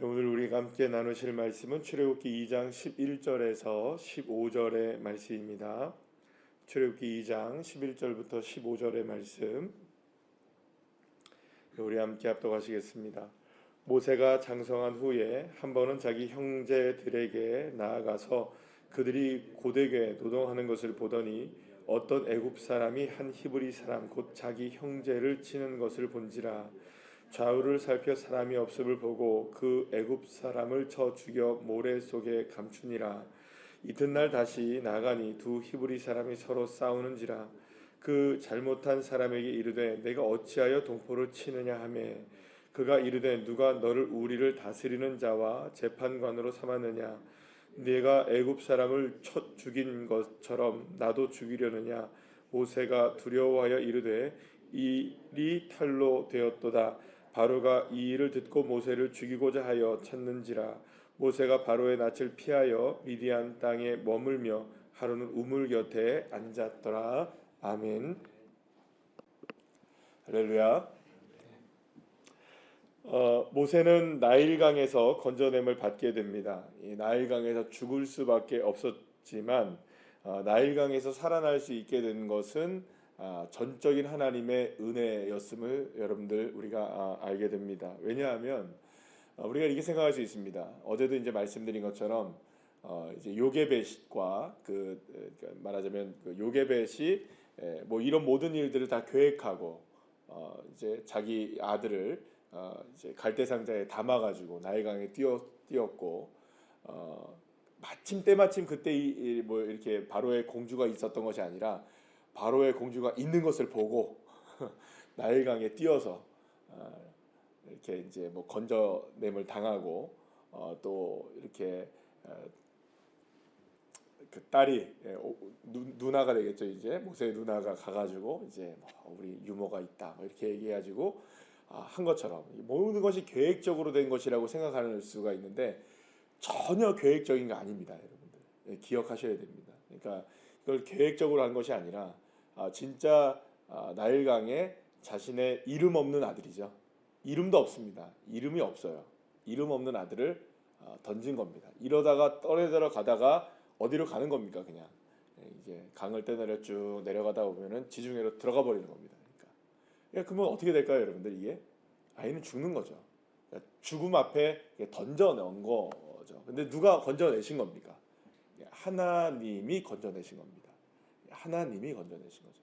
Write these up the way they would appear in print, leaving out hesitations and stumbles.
오늘 우리가 함께 나누실 말씀은 출애굽기 2장 11절에서 15절의 말씀입니다. 출애굽기 2장 11절부터 15절의 말씀 우리 함께 합독하시겠습니다. 모세가 장성한 후에 한 번은 자기 형제들에게 나아가서 그들이 고되게 노동하는 것을 보더니 어떤 애굽 사람이 한 히브리 사람 곧 자기 형제를 치는 것을 본지라. 좌우를 살펴 사람이 없음을 보고 그 애굽 사람을 쳐 죽여 모래 속에 감추니라. 이튿날 다시 나가니 두 히브리 사람이 서로 싸우는지라. 그 잘못한 사람에게 이르되 내가 어찌하여 동포를 치느냐 하매 그가 이르되 누가 너를 우리를 다스리는 자와 재판관으로 삼았느냐. 네가 애굽 사람을 쳐 죽인 것처럼 나도 죽이려느냐. 모세가 두려워하여 이르되 이 일이 탈로 되었도다. 바로가 이 일을 듣고 모세를 죽이고자 하여 찾는지라. 모세가 바로의 낯을 피하여 미디안 땅에 머물며 하루는 우물 곁에 앉았더라. 아멘. 할렐루야. 모세는 나일강에서 건져냄을 받게 됩니다. 이 나일강에서 죽을 수밖에 없었지만 나일강에서 살아날 수 있게 된 것은 전적인 하나님의 은혜였음을 여러분들 우리가 알게 됩니다. 왜냐하면 우리가 이렇게 생각할 수 있습니다. 어제도 이제 말씀드린 것처럼 이제 요게벳과 말하자면 그 요게벳이 뭐 이런 모든 일들을 다 계획하고 이제 자기 아들을 이제 갈대상자에 담아가지고 나일강에 띄었고 마침 때마침 그때 뭐 이렇게 바로의 공주가 있었던 것이 아니라 바로의 공주가 있는 것을 보고 나일강에 띄어서 이렇게 이제 뭐 건져냄을 당하고 또 이렇게 그 딸이 누나가 되겠죠. 이제 모세의 누나가 가가지고 이제 뭐 우리 유모가 있다 뭐 이렇게 얘기해가지고 한 것처럼 모든 것이 계획적으로 된 것이라고 생각할 수가 있는데 전혀 계획적인 게 아닙니다, 여러분들. 기억하셔야 됩니다. 그러니까 이걸 계획적으로 한 것이 아니라 진짜 나일강에 자신의 이름 없는 아들이죠. 이름도 없습니다. 이름이 없어요. 이름 없는 아들을 던진 겁니다. 이러다가 떨어져 가다가 어디로 가는 겁니까? 그냥 이제 강을 떠내려 쭉 내려가다 보면은 지중해로 들어가 버리는 겁니다. 그러니까 그러면 어떻게 될까요, 여러분들? 이게 아이는 죽는 거죠. 그러니까 죽음 앞에 던져놓은 거죠. 근데 누가 건져내신 겁니까? 하나님이 건져내신 겁니다. 하나님이 건져내신 거죠.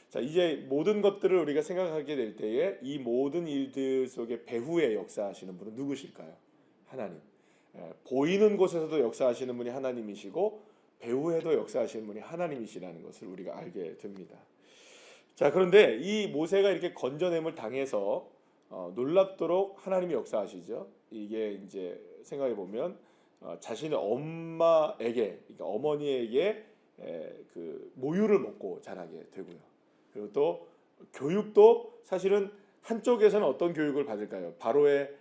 자, 이제 모든 것들을 우리가 생각하게 될 때에 이 모든 일들 속에 배후에 역사하시는 분은 누구실까요? 하나님. 보이는 곳에서도 역사하시는 분이 하나님이시고 배후에도 역사하시는 분이 하나님이시라는 것을 우리가 알게 됩니다. 자, 그런데 이 모세가 이렇게 건져냄을 당해서 놀랍도록 하나님이 역사하시죠. 이게 이제 생각해 보면 자신의 엄마에게, 그러니까 어머니에게 그 모유를 먹고 자라게 되고요. 그리고 또 교육도 사실은 한쪽에서는 어떤 교육을 받을까요? 바로의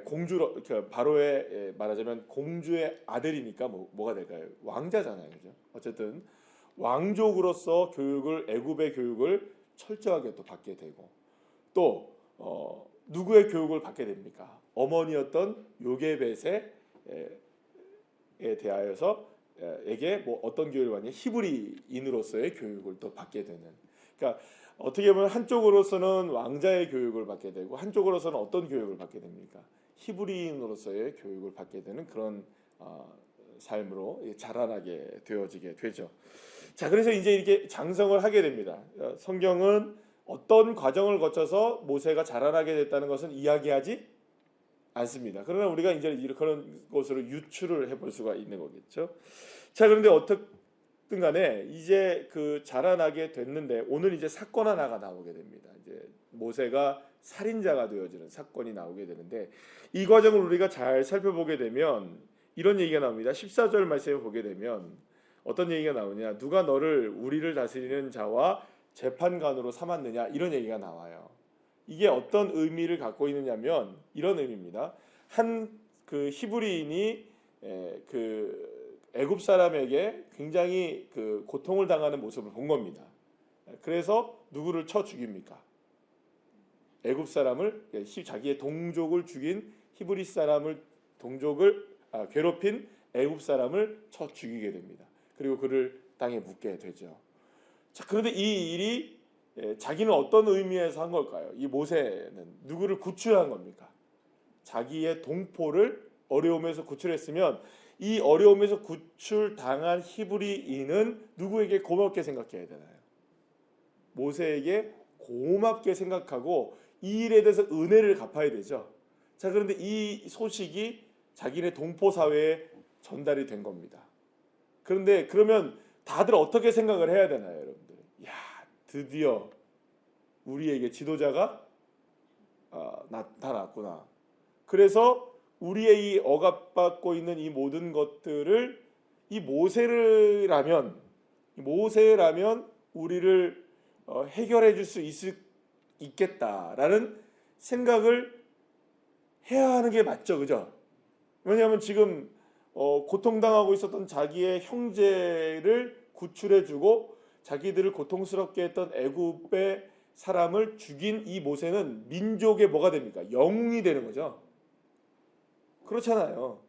공주로, 바로의 말하자면 공주의 아들이니까 뭐가 될까요? 왕자잖아요, 그죠? 어쨌든 왕족으로서 교육을, 애굽의 교육을 철저하게 또 받게 되고 또 누구의 교육을 받게 됩니까? 어머니였던 요게벳에 대하여서 에게 뭐 어떤 교육을 받냐? 히브리인으로서의 교육을 또 받게 되는. 그러니까 어떻게 보면 한쪽으로서는 왕자의 교육을 받게 되고 한쪽으로서는 어떤 교육을 받게 됩니까? 히브리인으로서의 교육을 받게 되는 그런 삶으로 자라나게 되어지게 되죠. 자, 그래서 이제 이렇게 장성을 하게 됩니다. 성경은 어떤 과정을 거쳐서 모세가 자라나게 됐다는 것은 이야기하지 않습니다. 그러나 우리가 이제 그런 것으로 유추를 해볼 수가 있는 거겠죠. 자, 그런데 어떻든 간에 이제 그 자라나게 됐는데 오늘 이제 사건 하나가 나오게 됩니다. 이제 모세가 살인자가 되어지는 사건이 나오게 되는데 이 과정을 우리가 잘 살펴보게 되면 이런 얘기가 나옵니다. 14절 말씀을 보게 되면 어떤 얘기가 나오냐? 누가 너를 우리를 다스리는 자와 재판관으로 삼았느냐? 이런 얘기가 나와요. 이게 어떤 의미를 갖고 있느냐면 이런 의미입니다. 한 그 히브리인이 그 애굽 사람에게 굉장히 그 고통을 당하는 모습을 본 겁니다. 그래서 누구를 쳐 죽입니까? 애굽 사람을 자기의 동족을 죽인 히브리 사람을 동족을 괴롭힌 애굽 사람을 쳐 죽이게 됩니다. 그리고 그를 땅에 묻게 되죠. 자, 그런데 이 일이 자기는 어떤 의미에서 한 걸까요? 이 모세는 누구를 구출한 겁니까? 자기의 동포를 어려움에서 구출했으면 이 어려움에서 구출당한 히브리인은 누구에게 고맙게 생각해야 되나요? 모세에게 고맙게 생각하고 이 일에 대해서 은혜를 갚아야 되죠. 자, 그런데 이 소식이 자기네 동포 사회에 전달이 된 겁니다. 그런데 그러면 다들 어떻게 생각을 해야 되나요, 여러분들? 야, 드디어 우리에게 지도자가 나타났구나. 그래서 우리의 이 억압받고 있는 이 모든 것들을 이 모세라면 우리를 해결해 줄 수 있겠다라는 생각을 해야 하는 게 맞죠, 그죠? 왜냐하면 지금 고통당하고 있었던 자기의 형제를 구출해주고 자기들을 고통스럽게 했던 애굽의 사람을 죽인 이 모세는 민족의 뭐가 됩니까? 영웅이 되는 거죠. 그렇잖아요.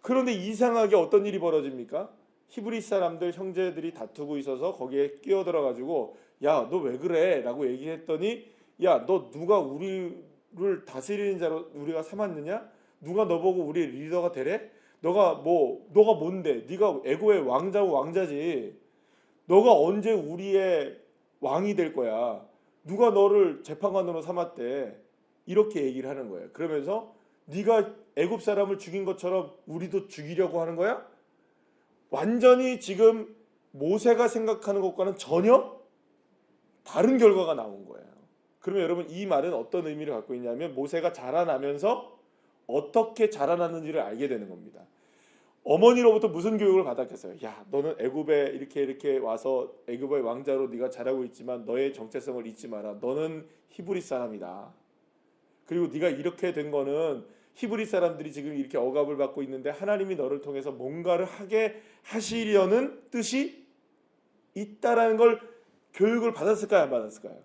그런데 이상하게 어떤 일이 벌어집니까? 히브리 사람들 형제들이 다투고 있어서 거기에 끼어들어가지고 야, 너 왜 그래? 라고 얘기했더니 야, 너 누가 우리를 다스리는 자로 우리가 삼았느냐? 누가 너보고 우리 리더가 되래? 너가 뭔데? 네가 애고의 왕자고 왕자지. 너가 언제 우리의 왕이 될 거야? 누가 너를 재판관으로 삼았대? 이렇게 얘기를 하는 거예요. 그러면서 네가 애굽 사람을 죽인 것처럼 우리도 죽이려고 하는 거야? 완전히 지금 모세가 생각하는 것과는 전혀 다른 결과가 나온 거예요. 그러면 여러분 이 말은 어떤 의미를 갖고 있냐면 모세가 자라나면서 어떻게 자라났는지를 알게 되는 겁니다. 어머니로부터 무슨 교육을 받았겠어요? 야, 너는 애굽에 이렇게 와서 애굽의 왕자로 네가 자라고 있지만 너의 정체성을 잊지 마라. 너는 히브리 사람이다. 그리고 네가 이렇게 된 거는 히브리 사람들이 지금 이렇게 억압을 받고 있는데 하나님이 너를 통해서 뭔가를 하게 하시려는 뜻이 있다라는 걸 교육을 받았을까요? 안 받았을까요?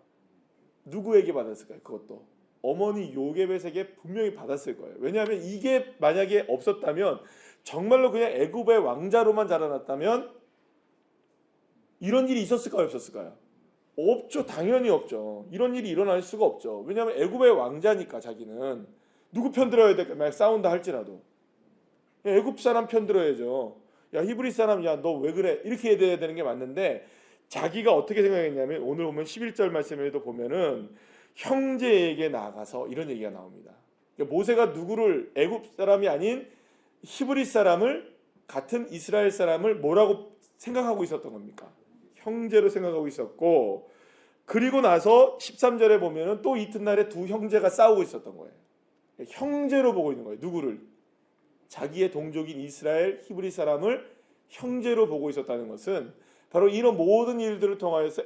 누구에게 받았을까요? 그것도 어머니 요게벳에게 분명히 받았을 거예요. 왜냐하면 이게 만약에 없었다면 정말로 그냥 애굽의 왕자로만 자라났다면 이런 일이 있었을까요? 없었을까요? 없죠. 당연히 없죠. 이런 일이 일어날 수가 없죠. 왜냐하면 애굽의 왕자니까 자기는 누구 편 들어야 될까? 만약 싸운다 할지라도 애굽 사람 편 들어야죠. 야, 히브리 사람, 야, 너 왜 그래? 이렇게 해야 되는 게 맞는데 자기가 어떻게 생각했냐면 오늘 보면 11절 말씀에도 보면은 형제에게 나가서 이런 얘기가 나옵니다. 그러니까 모세가 누구를 애굽 사람이 아닌 히브리 사람을 같은 이스라엘 사람을 뭐라고 생각하고 있었던 겁니까? 형제로 생각하고 있었고 그리고 나서 13절에 보면은 또 이튿날에 두 형제가 싸우고 있었던 거예요. 형제로 보고 있는 거예요. 누구를? 자기의 동족인 이스라엘 히브리 사람을 형제로 보고 있었다는 것은 바로 이런 모든 일들을 통하여서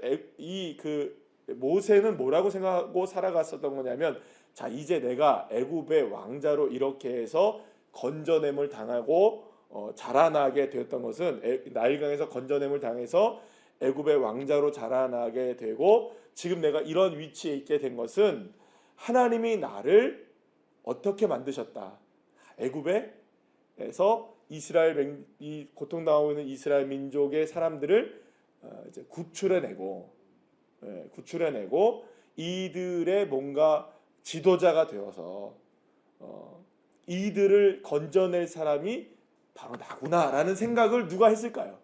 모세는 뭐라고 생각하고 살아갔었던 거냐면 자, 이제 내가 애굽의 왕자로 이렇게 해서 건져냄을 당하고 자라나게 되었던 것은 나일강에서 건져냄을 당해서 애굽의 왕자로 자라나게 되고 지금 내가 이런 위치에 있게 된 것은 하나님이 나를 어떻게 만드셨다. 애굽에서 이 고통당하고 있는 이스라엘 민족의 사람들을 이제 구출해내고 이들의 뭔가 지도자가 되어서 이들을 건져낼 사람이 바로 나구나라는 생각을 누가 했을까요?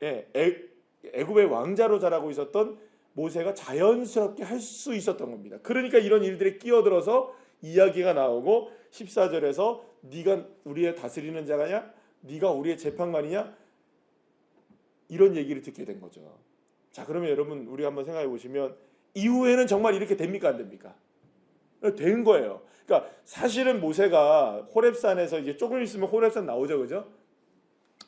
애굽의 왕자로 자라고 있었던 모세가 자연스럽게 할 수 있었던 겁니다. 그러니까 이런 일들에 끼어들어서 이야기가 나오고 14절에서 네가 우리의 다스리는 자가냐? 네가 우리의 재판관이냐? 이런 얘기를 듣게 된 거죠. 자, 그러면 여러분 우리 한번 생각해 보시면 이후에는 정말 이렇게 됩니까? 안 됩니까? 된 거예요. 그러니까 사실은 모세가 호렙산에서 이제 조금 있으면 호렙산 나오죠, 그죠?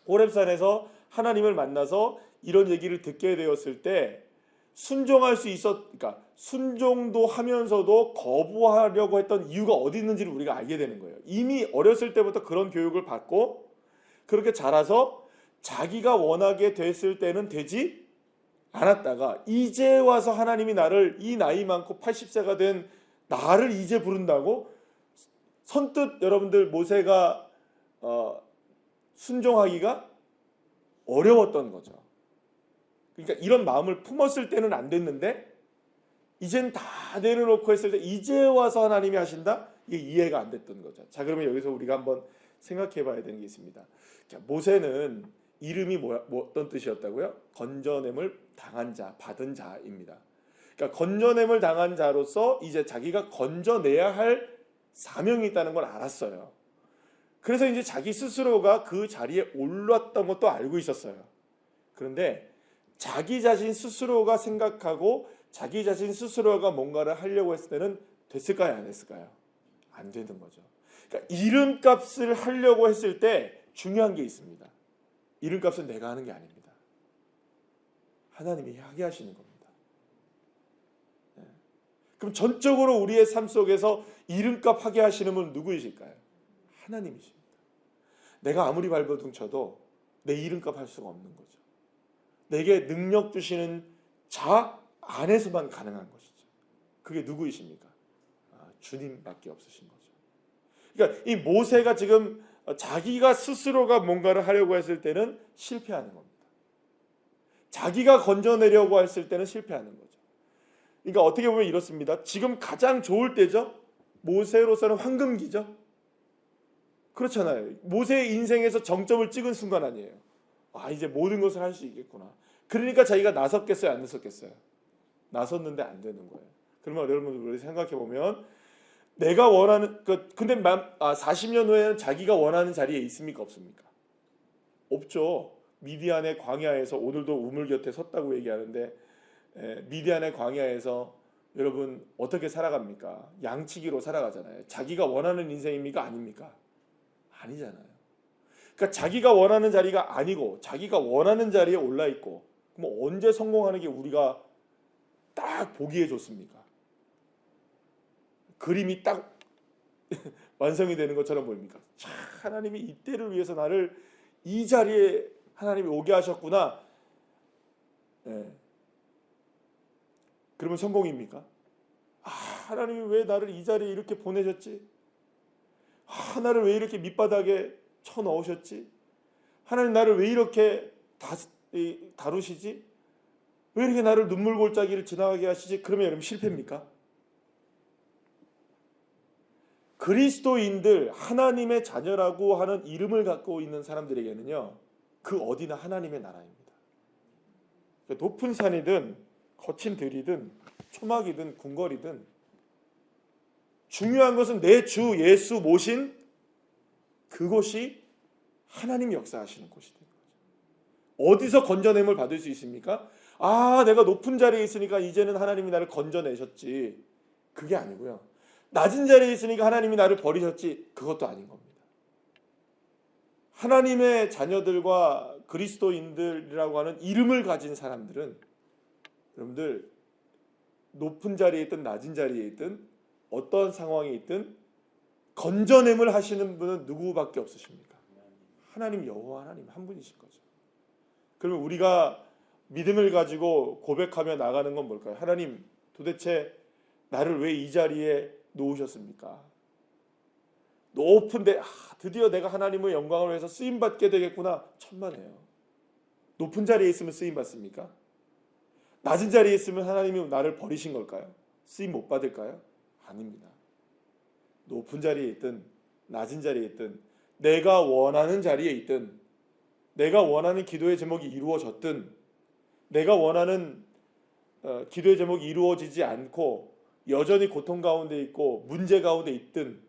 호렙산에서 하나님을 만나서 이런 얘기를 듣게 되었을 때 그러니까 순종도 하면서도 거부하려고 했던 이유가 어디 있는지를 우리가 알게 되는 거예요. 이미 어렸을 때부터 그런 교육을 받고 그렇게 자라서 자기가 원하게 됐을 때는 되지 않았다가 이제 와서 하나님이 나를 이 나이 많고 80세가 된 나를 이제 부른다고 선뜻 여러분들 모세가 순종하기가 어려웠던 거죠. 그러니까 이런 마음을 품었을 때는 안 됐는데 이젠 다 내려놓고 했을 때 이제 와서 하나님이 하신다? 이게 이해가 안 됐던 거죠. 자, 그러면 여기서 우리가 한번 생각해 봐야 되는 게 있습니다. 모세는 이름이 어떤 뜻이었다고요? 건져냄을 당한 자, 받은 자입니다. 그러니까 건져냄을 당한 자로서 이제 자기가 건져내야 할 사명이 있다는 걸 알았어요. 그래서 이제 자기 스스로가 그 자리에 올랐던 것도 알고 있었어요. 그런데 자기 자신 스스로가 생각하고 자기 자신 스스로가 뭔가를 하려고 했을 때는 됐을까요? 안 됐을까요? 안 되는 거죠. 그러니까 이름값을 하려고 했을 때 중요한 게 있습니다. 이름값은 내가 하는 게 아닙니다. 하나님이 하게 하시는 겁니다. 네. 그럼 전적으로 우리의 삶 속에서 이름값 하게 하시는 분은 누구이실까요? 하나님이십니다. 내가 아무리 발버둥 쳐도 내 이름값 할 수가 없는 거죠. 내게 능력 주시는 자 안에서만 가능한 것이죠. 그게 누구이십니까? 주님밖에 없으신 거죠. 그러니까 이 모세가 지금 자기가 스스로가 뭔가를 하려고 했을 때는 실패하는 겁니다. 자기가 건져내려고 했을 때는 실패하는 거죠. 그러니까 어떻게 보면 이렇습니다. 지금 가장 좋을 때죠. 모세로서는 황금기죠. 그렇잖아요. 모세의 인생에서 정점을 찍은 순간 아니에요. 이제 모든 것을 할 수 있겠구나. 그러니까 자기가 나섰겠어요? 안 나섰겠어요? 나섰는데 안 되는 거예요. 그러면 여러분 생각해 보면 내가 원하는 근데 40년 후에는 자기가 원하는 자리에 있습니까? 없습니까? 없죠. 미디안의 광야에서 오늘도 우물 곁에 섰다고 얘기하는데 미디안의 광야에서 여러분 어떻게 살아갑니까? 양치기로 살아가잖아요. 자기가 원하는 인생입니까? 아닙니까? 아니잖아요. 그러니까 자기가 원하는 자리가 아니고 자기가 원하는 자리에 올라 있고 그럼 언제 성공하는 게 우리가 딱 보기에 좋습니까? 그림이 딱 완성이 되는 것처럼 보입니까? 참 하나님이 이때를 위해서 나를 이 자리에 하나님이 오게 하셨구나. 네. 그러면 성공입니까? 하나님이 왜 나를 이 자리에 이렇게 보내셨지? 나를 왜 이렇게 밑바닥에 쳐넣으셨지? 하나님 나를 왜 이렇게 다루시지? 왜 이렇게 나를 눈물 골짜기를 지나가게 하시지? 그러면 여러분 실패입니까? 그리스도인들 하나님의 자녀라고 하는 이름을 갖고 있는 사람들에게는요. 그 어디나 하나님의 나라입니다. 높은 산이든 거친 들이든 초막이든 궁궐이든 중요한 것은 내 주 예수 모신 그곳이 하나님이 역사하시는 곳이 되는 거죠. 어디서 건져냄을 받을 수 있습니까? 내가 높은 자리에 있으니까 이제는 하나님이 나를 건져내셨지. 그게 아니고요. 낮은 자리에 있으니까 하나님이 나를 버리셨지. 그것도 아닌 겁니다. 하나님의 자녀들과 그리스도인들이라고 하는 이름을 가진 사람들은 여러분들 높은 자리에 있든 낮은 자리에 있든 어떤 상황에 있든 건져냄을 하시는 분은 누구밖에 없으십니까? 하나님 여호와 하나님 한 분이실 거죠. 그러면 우리가 믿음을 가지고 고백하며 나가는 건 뭘까요? 하나님 도대체 나를 왜 이 자리에 놓으셨습니까? 높은데 드디어 내가 하나님의 영광을 위해서 쓰임받게 되겠구나. 천만에요. 높은 자리에 있으면 쓰임받습니까? 낮은 자리에 있으면 하나님이 나를 버리신 걸까요? 쓰임 못 받을까요? 아닙니다. 높은 자리에 있든 낮은 자리에 있든 내가 원하는 자리에 있든 내가 원하는 기도의 제목이 이루어졌든 내가 원하는 기도의 제목이 이루어지지 않고 여전히 고통 가운데 있고 문제 가운데 있든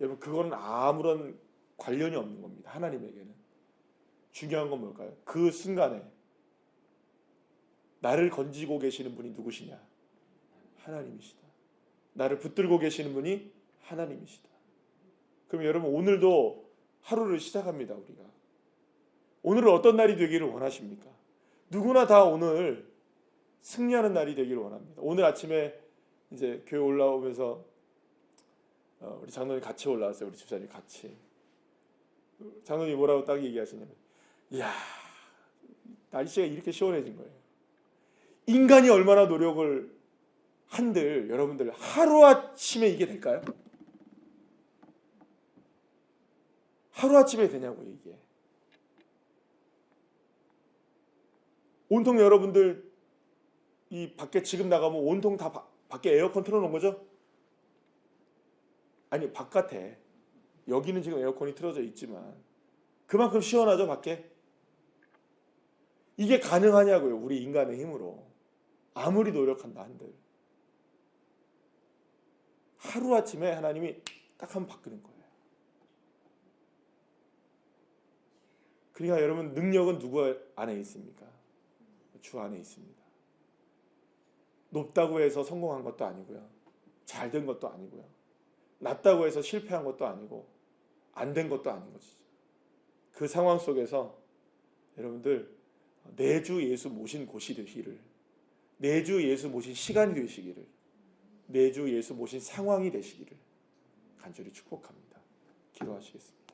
여러분 그거는 아무런 관련이 없는 겁니다. 하나님에게는. 중요한 건 뭘까요? 그 순간에 나를 건지고 계시는 분이 누구시냐? 하나님이시다. 나를 붙들고 계시는 분이 하나님이시다. 그럼 여러분 오늘도 하루를 시작합니다. 우리가 오늘은 어떤 날이 되기를 원하십니까? 누구나 다 오늘 승리하는 날이 되기를 원합니다. 오늘 아침에 이제 교회 올라오면서 우리 장로님 같이 올라왔어요. 우리 집사님 같이. 장로님이 뭐라고 딱 얘기하시냐면 이야 날씨가 이렇게 시원해진 거예요. 인간이 얼마나 노력을 한들 여러분들 하루아침에 이게 될까요? 하루아침에 되냐고요, 이게. 온통 여러분들 이 밖에 지금 나가면 온통 다 밖에 에어컨 틀어놓은 거죠? 아니, 바깥에. 여기는 지금 에어컨이 틀어져 있지만 그만큼 시원하죠, 밖에? 이게 가능하냐고요, 우리 인간의 힘으로. 아무리 노력한다 한들. 하루아침에 하나님이 딱 한번 바꾸는 거예요. 그러니까 여러분, 능력은 누구 안에 있습니까? 주 안에 있습니다. 높다고 해서 성공한 것도 아니고요. 잘 된 것도 아니고요. 낮다고 해서 실패한 것도 아니고 안 된 것도 아닌 것이죠. 그 상황 속에서 여러분들 내 주 예수 모신 곳이 되시기를, 내 주 예수 모신 시간이 되시기를, 내 주 예수 모신 상황이 되시기를 간절히 축복합니다. 기도하시겠습니다.